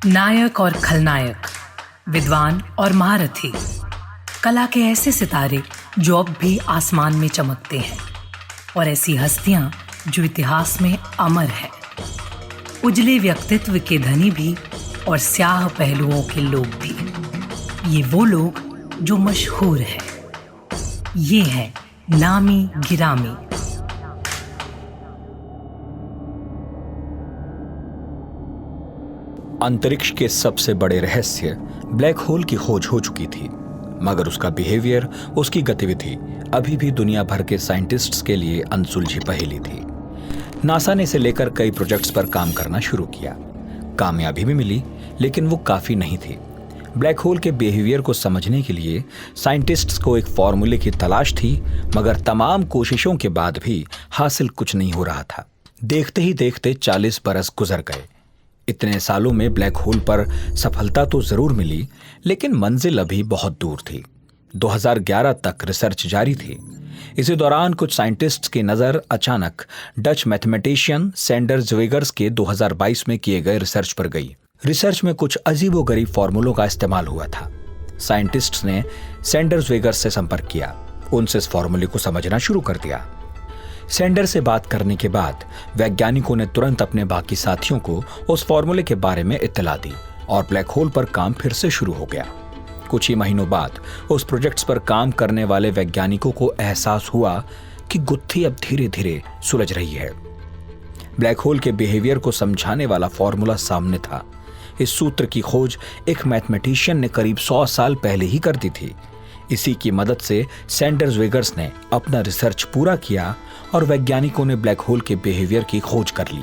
नायक और खलनायक, विद्वान और महारथी, कला के ऐसे सितारे जो अब भी आसमान में चमकते हैं, और ऐसी हस्तियां जो इतिहास में अमर है। उजले व्यक्तित्व के धनी भी और स्याह पहलुओं के लोग भी। ये वो लोग जो मशहूर हैं। ये है नामी गिरामी। अंतरिक्ष के सबसे बड़े रहस्य ब्लैक होल की खोज हो चुकी थी, मगर उसका बिहेवियर, उसकी गतिविधि अभी भी दुनिया भर के साइंटिस्ट्स के लिए अनसुलझी पहेली थी। नासा ने इसे लेकर कई प्रोजेक्ट्स पर काम करना शुरू किया। कामयाबी भी मिली, लेकिन वो काफी नहीं थी। ब्लैक होल के बिहेवियर को समझने के लिए साइंटिस्ट्स को एक फॉर्मूले की तलाश थी, मगर तमाम कोशिशों के बाद भी हासिल कुछ नहीं हो रहा था। देखते ही देखते 40 बरस गुजर गए। इतने सालों में ब्लैक होल पर सफलता तो जरूर मिली, लेकिन मंजिल अभी बहुत दूर थी। 2011 तक रिसर्च जारी थी। इसी दौरान कुछ साइंटिस्ट्स की नजर अचानक डच मैथमेटिशियन सैंडर ज़्वेगर्स के 2022 में किए गए रिसर्च पर गई। रिसर्च में कुछ अजीबोगरीब फॉर्मूलों का इस्तेमाल हुआ था। साइंटिस्ट्स ने सैंडर ज़्वेगर्स से संपर्क किया, उनसे इस फॉर्मूले को समझना शुरू कर दिया। सैंडर से बात करने के बाद वैज्ञानिकों ने तुरंत अपने बाकी साथियों को उस फॉर्मूले के बारे में इत्तला दी और ब्लैक होल पर काम फिर से शुरू हो गया। कुछ ही महीनों बाद उस प्रोजेक्ट्स पर काम करने वाले वैज्ञानिकों को एहसास हुआ कि गुत्थी अब धीरे धीरे सुलझ रही है। ब्लैक होल के बिहेवियर को समझाने वाला फॉर्मूला सामने था। इस सूत्र की खोज एक मैथमेटिशियन ने करीब 100 साल पहले ही कर दी थी। इसी की मदद से सैंडर ज़्वेगर्स ने अपना रिसर्च पूरा किया और वैज्ञानिकों ने ब्लैक होल के बिहेवियर की खोज कर ली।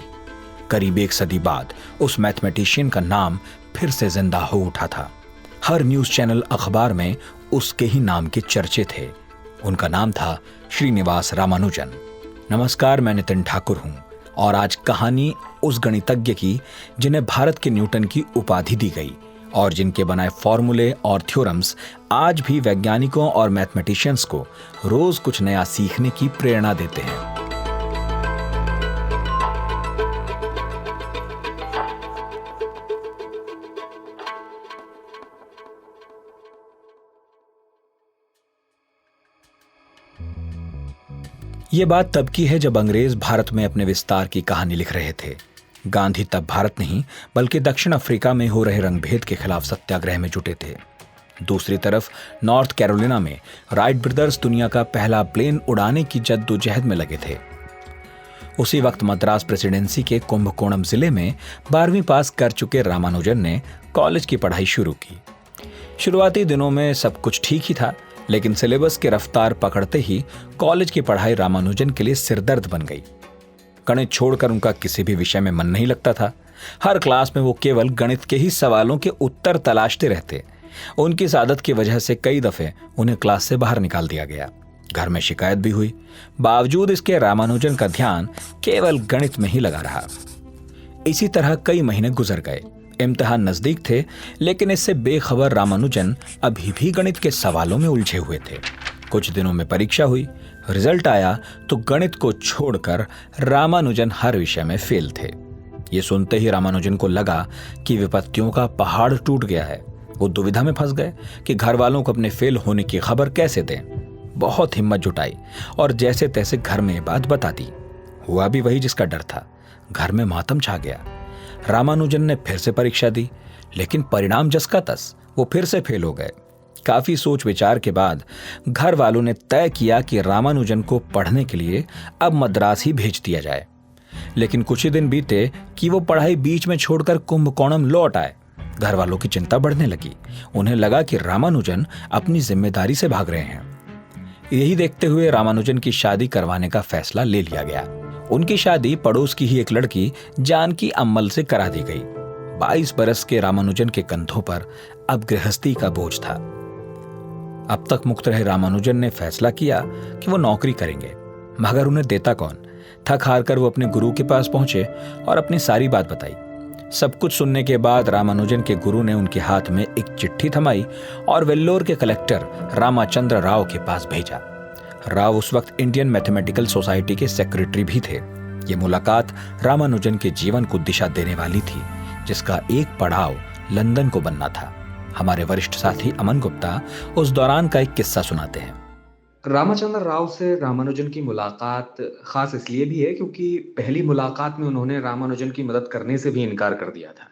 करीब 1 सदी बाद उस मैथमेटिशियन का नाम फिर से जिंदा हो उठा था। हर न्यूज चैनल, अखबार में उसके ही नाम के चर्चे थे। उनका नाम था श्रीनिवास रामानुजन। नमस्कार, मैं नितिन ठाकुर हूं और आज कहानी उस गणितज्ञ की जिन्हें भारत के न्यूटन की उपाधि दी गई और जिनके बनाए फॉर्मूले और थ्योरम्स आज भी वैज्ञानिकों और मैथमेटिशियंस को रोज कुछ नया सीखने की प्रेरणा देते हैं। ये बात तब की है जब अंग्रेज भारत में अपने विस्तार की कहानी लिख रहे थे। गांधी तब भारत नहीं बल्कि दक्षिण अफ्रीका में हो रहे रंगभेद के खिलाफ सत्याग्रह में जुटे थे। दूसरी तरफ नॉर्थ कैरोलिना में राइट ब्रदर्स दुनिया का पहला प्लेन उड़ाने की जद्दोजहद में लगे थे। उसी वक्त मद्रास प्रेसिडेंसी के कुंभकोणम जिले में 12वीं पास कर चुके रामानुजन ने कॉलेज की पढ़ाई शुरू की। शुरुआती दिनों में सब कुछ ठीक ही था, लेकिन सिलेबस की रफ्तार पकड़ते ही कॉलेज की पढ़ाई रामानुजन के लिए सिरदर्द बन गई। गणित छोड़कर उनका किसी भी विषय में मन नहीं लगता था। हर क्लास में वो केवल गणित के ही सवालों के उत्तर तलाशते रहते। उनकी इस आदत की वजह से कई दफे उन्हें क्लास से बाहर निकाल दिया गया। घर में शिकायत भी हुई। बावजूद इसके रामानुजन का ध्यान केवल गणित में ही लगा रहा। इसी तरह कई महीने गुजर गए। इम्तिहान नजदीक थे, लेकिन इससे बेखबर रामानुजन अभी भी गणित के सवालों में उलझे हुए थे। कुछ दिनों में परीक्षा हुई। रिजल्ट आया तो गणित को छोड़कर रामानुजन हर विषय में फेल थे। ये सुनते ही रामानुजन को लगा कि विपत्तियों का पहाड़ टूट गया है। वो दुविधा में फंस गए कि घर वालों को अपने फेल होने की खबर कैसे दें। बहुत हिम्मत जुटाई और जैसे तैसे घर में बात बता दी। हुआ भी वही जिसका डर था। घर में मातम छा गया। रामानुजन ने फिर से परीक्षा दी, लेकिन परिणाम जस का तस, वो फिर से फेल हो गए। काफी सोच विचार के बाद घर वालों ने तय किया कि रामानुजन को पढ़ने के लिए अब मद्रास ही भेज दिया जाए। लेकिन कुछ ही दिन बीते कि वो पढ़ाई बीच में छोड़कर कुंभकोणम लौट आए। घर वालों की चिंता बढ़ने लगी। उन्हें लगा कि रामानुजन अपनी जिम्मेदारी से भाग रहे हैं। यही देखते हुए रामानुजन की शादी करवाने का फैसला ले लिया गया। उनकी शादी पड़ोस की ही एक लड़की जानकी अम्मल से करा दी गई। 22 बरस के रामानुजन के कंधों पर अब गृहस्थी का बोझ था। अब तक मुक्त रहे रामानुजन ने फैसला किया कि वो नौकरी करेंगे, मगर उन्हें देता कौन। थक हार कर वो अपने गुरु के पास पहुंचे और अपनी सारी बात बताई। सब कुछ सुनने के बाद रामानुजन के गुरु ने उनके हाथ में एक चिट्ठी थमाई और वेल्लोर के कलेक्टर रामाचंद्र राव के पास भेजा। राव उस वक्त इंडियन मैथमेटिकल सोसाइटी के सेक्रेटरी भी थे। ये मुलाकात रामानुजन के जीवन को दिशा देने वाली थी, जिसका एक पड़ाव लंदन को बनना था। हमारे वरिष्ठ साथी अमन गुप्ता उस दौरान का एक किस्सा सुनाते हैं। रामचंद्र राव से रामानुजन की मुलाकात खास इसलिए भी है क्योंकि पहली मुलाकात में उन्होंने रामानुजन की मदद करने से भी इनकार कर दिया था।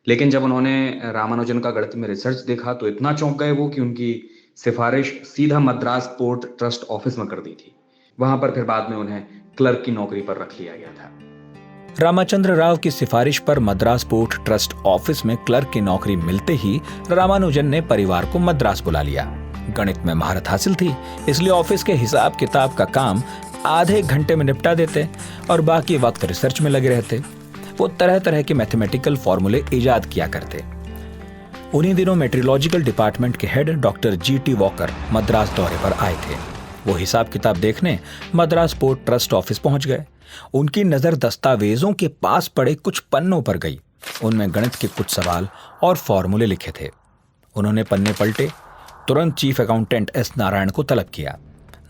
लेकिन जब उन्होंने रामानुजन का गणित में रिसर्च देखा तो इतना चौंक गए वो कि उनकी सिफारिश सीधा मद्रास पोर्ट ट्रस्ट ऑफिस में कर दी थी। वहां पर फिर बाद में उन्हें क्लर्क की नौकरी पर रख लिया गया था। रामचंद्र राव की सिफारिश पर मद्रास पोर्ट ट्रस्ट ऑफिस में क्लर्क की नौकरी मिलते ही रामानुजन ने परिवार को मद्रास बुला लिया। गणित में महारत हासिल थी, इसलिए ऑफिस के हिसाब किताब का काम आधे घंटे में निपटा देते और बाकी वक्त रिसर्च में लगे रहते। वो तरह तरह के मैथमेटिकल फॉर्मूले इजाद किया करते। उन्हीं दिनों मेट्रोलॉजिकल डिपार्टमेंट के head doctor G.T. Walker Madras दौरे पर आए थे। वो हिसाब किताब देखने मद्रास पोर्ट ट्रस्ट ऑफिस पहुंच गए। उनकी नजर दस्तावेजों के पास पड़े कुछ पन्नों पर गई। उनमें गणित के कुछ सवाल और फॉर्मूले लिखे थे। उन्होंने पन्ने पलटे, तुरंत चीफ अकाउंटेंट S. नारायण को तलब किया।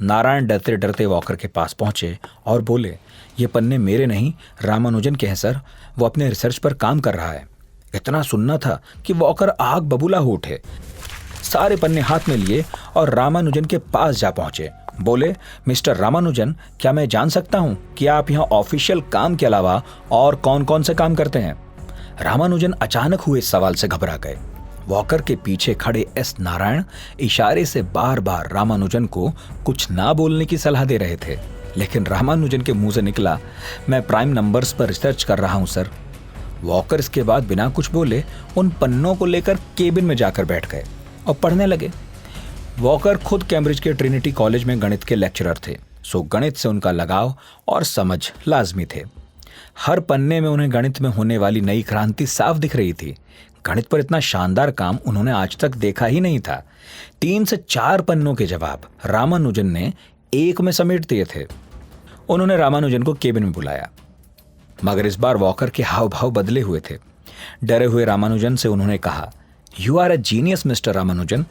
नारायण डरते डरते वॉकर के पास पहुंचे और बोले, ये पन्ने मेरे नहीं, रामानुजन के हैं सर। वो अपने रिसर्च पर काम कर रहा है। इतना सुनना था कि वॉकर आग बबूला हो उठे। सारे पन्ने हाथ में लिए और रामानुजन के पास जा पहुंचे। बोले, मिस्टर रामानुजन, क्या मैं जान सकता हूं कि आप यहाँ ऑफिशियल काम के अलावा और कौन कौन से काम करते हैं? रामानुजन अचानक हुए इस सवाल से घबरा गए। वॉकर के पीछे खड़े S. नारायण इशारे से बार बार रामानुजन को कुछ ना बोलने की सलाह दे रहे थे, लेकिन रामानुजन के मुंह से निकला, मैं प्राइम नंबर्स पर रिसर्च कर रहा हूं सर। वॉकर इसके बाद बिना कुछ बोले उन पन्नों को लेकर केबिन में जाकर बैठ गए और पढ़ने लगे। वॉकर खुद कैम्ब्रिज के ट्रिनिटी कॉलेज में गणित के लेक्चरर थे, सो गणित से उनका लगाव और समझ लाजमी थे। हर पन्ने में उन्हें गणित में होने वाली नई क्रांति साफ दिख रही थी। गणित पर इतना शानदार काम उन्होंने आज तक देखा ही नहीं था। 3 से 4 पन्नों के जवाब रामानुजन ने एक में समेट दिए थे। उन्होंने रामानुजन को केबिन में बुलाया, मगर इस बार वॉकर के हाव भाव बदले हुए थे। डरे हुए रामानुजन से उन्होंने कहा, you are a genius mister Ramanujan.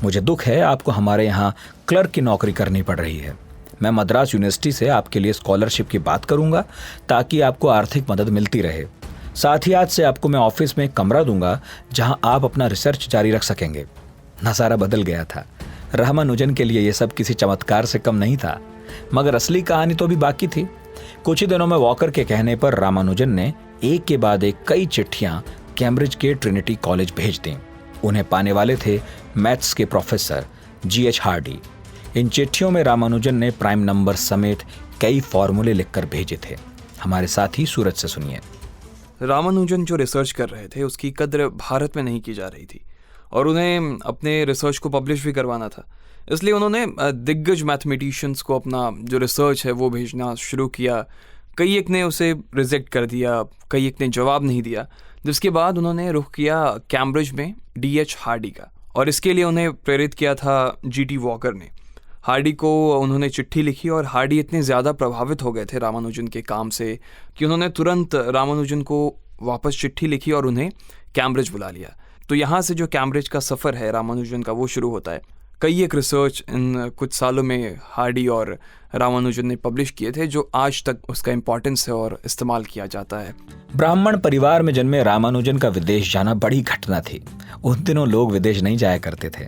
मुझे दुख है आपको हमारे यहाँ क्लर्क की नौकरी करनी पड़ रही है। मैं मद्रास यूनिवर्सिटी से आपके लिए स्कॉलरशिप की बात करूंगा ताकि आपको आर्थिक मदद मिलती रहे। साथ ही आज से आपको मैं ऑफिस में एक कमरा दूंगा जहां आप अपना रिसर्च जारी रख सकेंगे। नजारा बदल गया था। रामानुजन के लिए यह सब किसी चमत्कार से कम नहीं था, मगर असली कहानी तो अभी बाकी थी। कुछ ही दिनों में वॉकर के कहने पर रामानुजन ने एक के बाद एक कई चिट्ठियां कैम्ब्रिज के ट्रिनिटी कॉलेज भेज दी। उन्हें पाने वाले थे मैथ्स के प्रोफेसर G.H. हार्डी। इन चिट्ठियों में रामानुजन ने प्राइम नंबर समेत कई फॉर्मूले लिखकर भेजे थे। हमारे साथी सूरज से सुनिए। रामानुजन जो रिसर्च कर रहे थे उसकी कद्र भारत में नहीं की जा रही थी और उन्हें अपने रिसर्च को पब्लिश भी करवाना था। इसलिए उन्होंने दिग्गज मैथमेटिशियंस को अपना जो रिसर्च है वो भेजना शुरू किया। कई एक ने उसे रिजेक्ट कर दिया, कई एक ने जवाब नहीं दिया, जिसके बाद उन्होंने रुख किया कैम्ब्रिज में D.H. हार्डी का, और इसके लिए उन्हें प्रेरित किया था G.T. वॉकर ने। हार्डी को उन्होंने चिट्ठी लिखी और हार्डी इतने ज़्यादा प्रभावित हो गए थे रामानुजन के काम से कि उन्होंने तुरंत रामानुजन को वापस चिट्ठी लिखी और उन्हें कैम्ब्रिज बुला लिया। तो यहाँ से जो कैम्ब्रिज का सफ़र है रामानुजन का वो शुरू होता है। कई एक रिसर्च इन कुछ सालों में हार्डी और रामानुजन ने पब्लिश किए थे जो आज तक उसका इम्पोर्टेंस है और इस्तेमाल किया जाता है। ब्राह्मण परिवार में जन्मे रामानुजन का विदेश जाना बड़ी घटना थी। उन दिनों लोग विदेश नहीं जाया करते थे।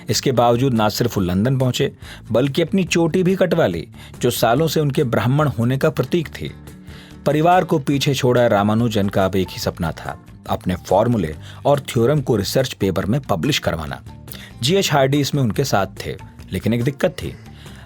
इसके बावजूद ना सिर्फ वो लंदन पहुंचे बल्कि अपनी चोटी भी कटवा ली, जो सालों से उनके ब्राह्मण होने का प्रतीक थी। परिवार को पीछे छोड़ा रामानुजन का अब एक ही सपना था, अपने फॉर्मूले और थ्योरम को रिसर्च पेपर में पब्लिश करवाना। G.H. हार्डी इसमें उनके साथ थे, लेकिन एक दिक्कत थी।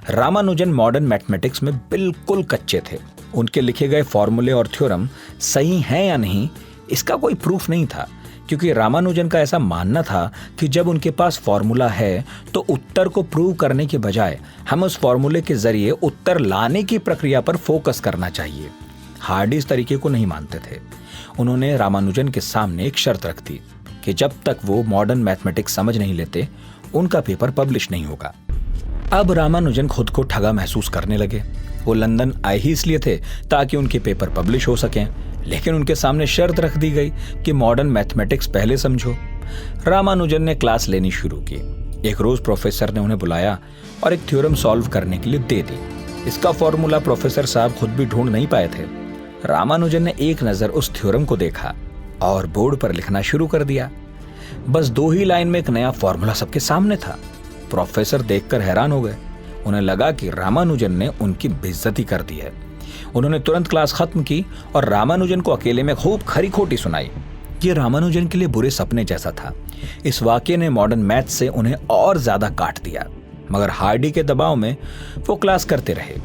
रामानुजन मॉडर्न मैथमेटिक्स में बिल्कुल कच्चे थे। उनके लिखे गए फॉर्मूले और थ्योरम सही हैं या नहीं, इसका कोई प्रूफ नहीं था, क्योंकि रामानुजन का ऐसा मानना था कि जब उनके पास फॉर्मूला है तो उत्तर को प्रूव करने के बजाय हम उस फॉर्मूले के जरिए उत्तर लाने की प्रक्रिया पर फोकस करना चाहिए। हार्डी इस तरीके को नहीं मानते थे। उन्होंने रामानुजन के सामने एक शर्त रख दी कि जब तक वो मॉडर्न मैथमेटिक्स समझ नहीं लेते उनका पेपर पब्लिश नहीं होगा। अब रामानुजन खुद को ठगा महसूस करने लगे। वो लंदन आए ही इसलिए थे ताकि उनके पेपर पब्लिश हो सकें, लेकिन उनके सामने शर्त रख दी गई कि मॉडर्न मैथमेटिक्स पहले समझो। रामानुजन ने क्लास लेनी शुरू की। एक रोज प्रोफेसर ने उन्हें बुलाया और एक थ्योरम सॉल्व करने के लिए दे दी। इसका फॉर्मूला प्रोफेसर साहब खुद भी ढूंढ नहीं पाए थे। रामानुजन ने एक नजर उस थ्योरम को देखा और बोर्ड पर लिखना शुरू कर दिया। बस 2 ही लाइन में एक नया फॉर्मूला सबके सामने था। प्रोफेसर देखकर हैरान हो गए। उन्हें लगा कि रामानुजन ने उनकी बेइज्जती कर दी है। उन्होंने तुरंत क्लास खत्म की और रामानुजन को अकेले में खूब खरी खोटी सुनाई। ये रामानुजन के लिए बुरे सपने जैसा था। इस वाकये ने मॉडर्न मैथ से उन्हें और ज्यादा काट दिया, मगर हार्डी के दबाव में वो क्लास करते रहे।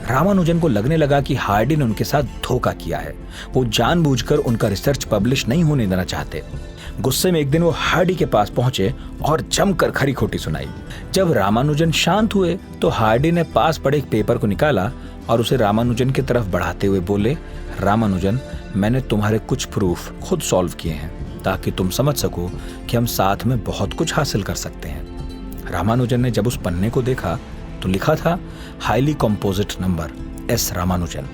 रामानुजन को लगने लगा कि हार्डी ने उनके साथ धोखा किया है। वो जानबूझकर उनका रिसर्च पब्लिश नहीं होने देना चाहते। गुस्से में एक दिन वो हार्डी के पास पहुंचे और जमकर खरी खोटी सुनाई। जब रामानुजन शांत हुए तो हार्डी ने पास पड़े एक पेपर को निकाला और उसे रामानुजन की तरफ बढ़ाते हुए बोले, रामानुजन, मैंने तुम्हारे कुछ प्रूफ खुद सॉल्व किए हैं ताकि तुम समझ सको कि हम साथ में बहुत कुछ हासिल कर सकते हैं। रामानुजन ने जब उस पन्ने को देखा तो लिखा था highly composite number S Ramanujan.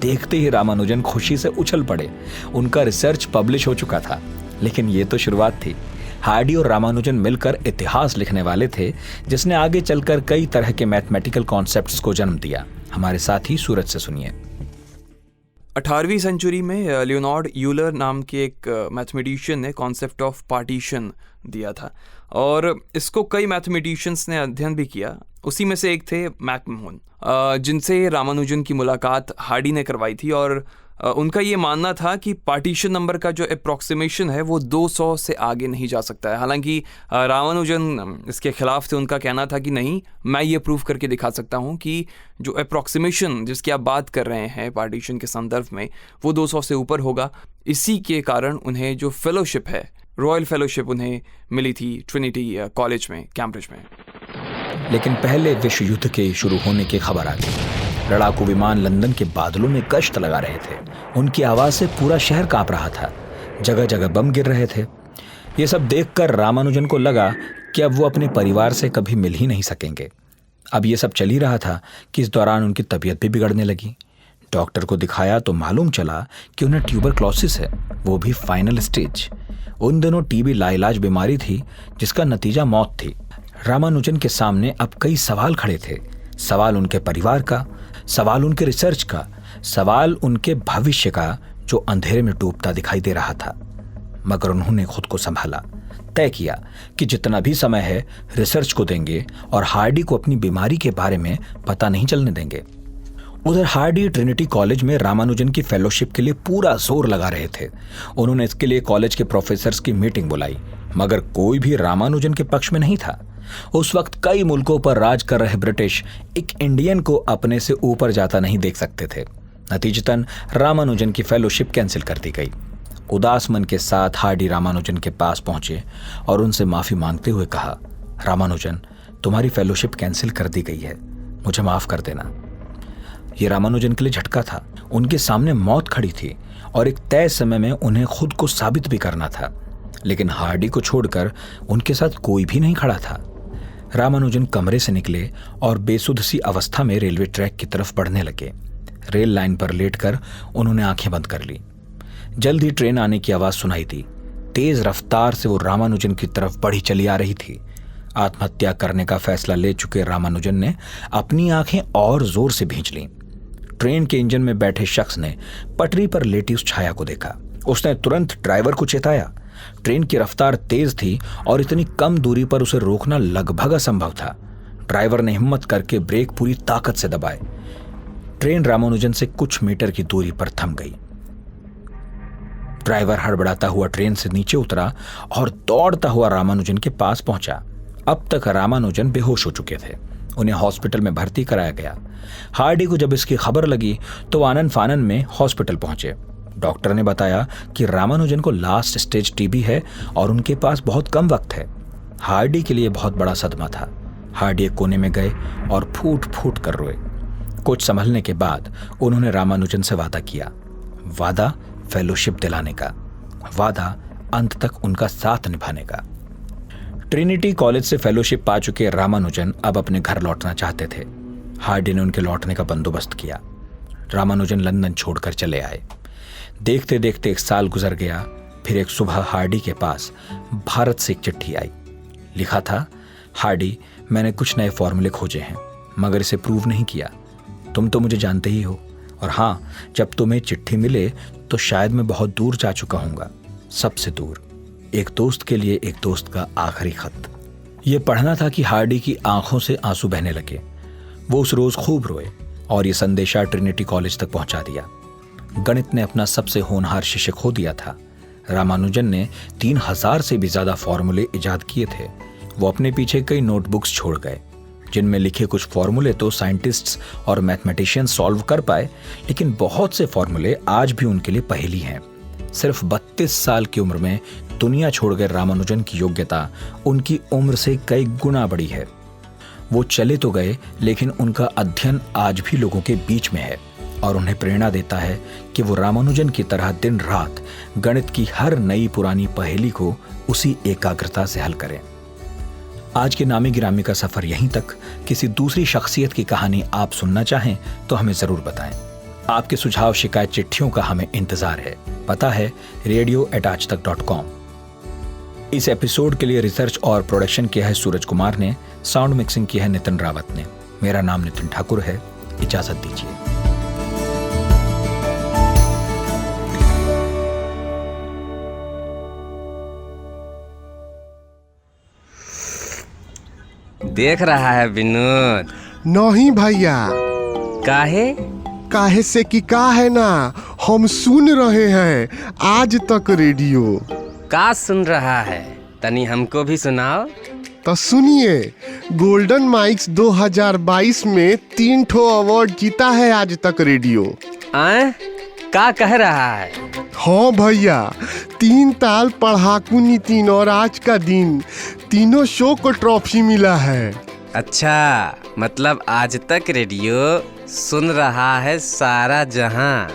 देखते ही रामानुजन खुशी से उछल पड़े। उनका रिसर्च पब्लिश हो चुका था। लेकिन ये तो शुरुआत थी। हार्डी और रामानुजन मिलकर इतिहास लिखने वाले थे, जिसने आगे चलकर कई तरह के मैथमेटिकल कॉन्सेप्ट्स को जन्म दिया। हमारे साथ ही सूरज से सुनिए। 18वीं सेंचुरी में लियोनार्ड यूलर नाम के एक मैथमेटिशियन ने कॉन्सेप्ट ऑफ पार्टीशन दिया था और इसको कई मैथमेटिशियंस ने अध्ययन भी किया। उसी में से एक थे मैकमोहन, जिनसे रामानुजन की मुलाकात हार्डी ने करवाई थी और उनका ये मानना था कि पार्टीशन नंबर का जो अप्रॉक्सीमेशन है वो 200 से आगे नहीं जा सकता है। हालांकि रामानुजन इसके खिलाफ थे। उनका कहना था कि नहीं, मैं ये प्रूव करके दिखा सकता हूँ कि जो अप्रॉक्सीमेशन जिसकी आप बात कर रहे हैं पार्टीशन के संदर्भ में, वो 200 से ऊपर होगा। इसी के कारण उन्हें जो फेलोशिप है, रॉयल फेलोशिप उन्हें मिली थी ट्रिनिटी कॉलेज में, कैम्ब्रिज में। लेकिन पहले विश्व युद्ध के शुरू होने की खबर आ गई। लड़ाकू विमान लंदन के बादलों में गश्त लगा रहे थे। उनकी आवाज से पूरा शहर कांप रहा था। जगह जगह बम गिर रहे थे। ये सब देखकर रामानुजन को लगा कि अब वो अपने परिवार से कभी मिल ही नहीं सकेंगे। अब ये सब चल ही रहा था कि इस दौरान उनकी तबीयत भी बिगड़ने लगी। डॉक्टर को दिखाया तो मालूम चला कि उन्हें ट्यूबरक्लोसिस है, वो भी फाइनल स्टेज। उन दिनों टीबी लाइलाज बीमारी थी जिसका नतीजा मौत थी। रामानुजन के सामने अब कई सवाल खड़े थे। सवाल उनके परिवार का, सवाल उनके रिसर्च का, सवाल उनके भविष्य का जो अंधेरे में डूबता दिखाई दे रहा था। मगर उन्होंने खुद को संभाला, तय किया कि जितना भी समय है रिसर्च को देंगे और हार्डी को अपनी बीमारी के बारे में पता नहीं चलने देंगे। उधर हार्डी ट्रिनिटी कॉलेज में रामानुजन की फेलोशिप के लिए पूरा जोर लगा रहे थे। उन्होंने इसके लिए कॉलेज के प्रोफेसर्स की मीटिंग बुलाई, मगर कोई भी रामानुजन के पक्ष में नहीं था। उस वक्त कई मुल्कों पर राज कर रहे ब्रिटिश एक इंडियन को अपने से ऊपर जाता नहीं देख सकते थे। नतीजतन रामानुजन की फेलोशिप कैंसिल कर दी गई। उदास मन के साथ हार्डी रामानुजन के पास पहुंचे और उनसे माफी मांगते हुए कहा, रामानुजन, तुम्हारी फेलोशिप कैंसिल कर दी गई है, मुझे माफ कर देना। ये रामानुजन के लिए झटका था। उनके सामने मौत खड़ी थी और एक तय समय में उन्हें खुद को साबित भी करना था। लेकिन हार्डी को छोड़कर उनके साथ कोई भी नहीं खड़ा था। रामानुजन कमरे से निकले और बेसुध सी अवस्था में रेलवे ट्रैक की तरफ बढ़ने लगे। रेल लाइन पर लेटकर उन्होंने आंखें बंद कर ली। जल्द ही ट्रेन आने की आवाज सुनाई दी। तेज रफ्तार से वो रामानुजन की तरफ बढ़ी चली आ रही थी। आत्महत्या करने का फैसला ले चुके रामानुजन ने अपनी आंखें और जोर से भींच लीं। ट्रेन के इंजन में बैठे शख्स ने पटरी पर लेटी उस छाया को देखा। उसने तुरंत ड्राइवर को चेताया। ट्रेन की रफ्तार तेज थी और इतनी कम दूरी पर उसे रोकना लगभग असंभव था। ड्राइवर ने हिम्मत करके ब्रेक पूरी ताकत से दबाए। ट्रेन रामानुजन से कुछ मीटर की दूरी पर थम गई। ड्राइवर हड़बड़ाता हुआ ट्रेन से नीचे उतरा और दौड़ता हुआ रामानुजन के पास पहुंचा। अब तक रामानुजन बेहोश हो चुके थे। उन्हें हॉस्पिटल में भर्ती कराया गया। हार्डी को जब इसकी खबर लगी तो आनन फानन में हॉस्पिटल पहुंचे। डॉक्टर ने बताया कि रामानुजन को लास्ट स्टेज टीबी है और उनके पास बहुत कम वक्त है। हार्डी के लिए बहुत बड़ा सदमा था। हार्डी एक कोने में गए और फूट फूट कर रोए। कुछ संभलने के बाद उन्होंने रामानुजन से वादा किया। वादा फेलोशिप दिलाने का, वादा अंत तक उनका साथ निभाने का। ट्रिनिटी कॉलेज से फेलोशिप पा चुके रामानुजन अब अपने घर लौटना चाहते थे। हार्डी ने उनके लौटने का बंदोबस्त किया। रामानुजन लंदन छोड़कर चले आए। देखते देखते 1 साल गुजर गया। फिर एक सुबह हार्डी के पास भारत से एक चिट्ठी आई। लिखा था, हार्डी, मैंने कुछ नए फॉर्मूले खोजे हैं मगर इसे प्रूव नहीं किया। तुम तो मुझे जानते ही हो, और हाँ, जब तुम्हें चिट्ठी मिले तो शायद मैं बहुत दूर जा चुका हूँगा। सबसे दूर, एक दोस्त के लिए एक दोस्त का आखिरी खत। यह पढ़ना था कि हार्डी की आंखों से आंसू बहने लगे। वो उस रोज खूब रोए और ये संदेशा ट्रिनिटी कॉलेज तक पहुंचा दिया। गणित ने अपना सबसे होनहार शिष्य खो दिया था। रामानुजन ने 3000 से भी ज्यादा फॉर्मूले इजाद किए थे। वो अपने पीछे कई नोटबुक्स छोड़ गए, जिनमें लिखे कुछ फॉर्मूले तो साइंटिस्ट्स और मैथमेटिशियंस सॉल्व कर पाए, लेकिन बहुत से फॉर्मूले आज भी उनके लिए पहेली हैं। सिर्फ 32 साल की उम्र में दुनिया छोड़ गए रामानुजन की योग्यता उनकी उम्र से कई गुना बड़ी है। वो चले तो गए, लेकिन उनका अध्ययन आज भी लोगों के बीच में है और उन्हें प्रेरणा देता है कि वो रामानुजन की तरह दिन रात गणित की हर नई पुरानी पहेली को उसी एकाग्रता से हल करें। आज के नामी गिरामी का सफर यहीं तक। किसी दूसरी शख्सियत की कहानी आप सुनना चाहें तो हमें जरूर बताएं। आपके सुझाव, शिकायत, चिट्ठियों का हमें इंतजार है। पता है radio@aajtak.com। इस एपिसोड के लिए रिसर्च और प्रोडक्शन किया है सूरज कुमार ने, साउंड मिक्सिंग की है नितिन रावत ने। मेरा नाम नितिन ठाकुर है। इजाजत दीजिए। देख रहा है विनोद? नहीं भैया। काहे? काहे से कि का है ना, हम सुन रहे हैं आज तक रेडियो। का सुन रहा है? तनी हमको भी सुनाओ। तो सुनिए, गोल्डन माइक्स 2022 में 3 ठो अवार्ड जीता है आज तक रेडियो। आए? का कह रहा है? हाँ भैया, 3 ताल, पढ़ाकू नितिन और आज का दिन, तीनों शो को ट्रॉफी मिला है। अच्छा, मतलब आज तक रेडियो सुन रहा है सारा जहां।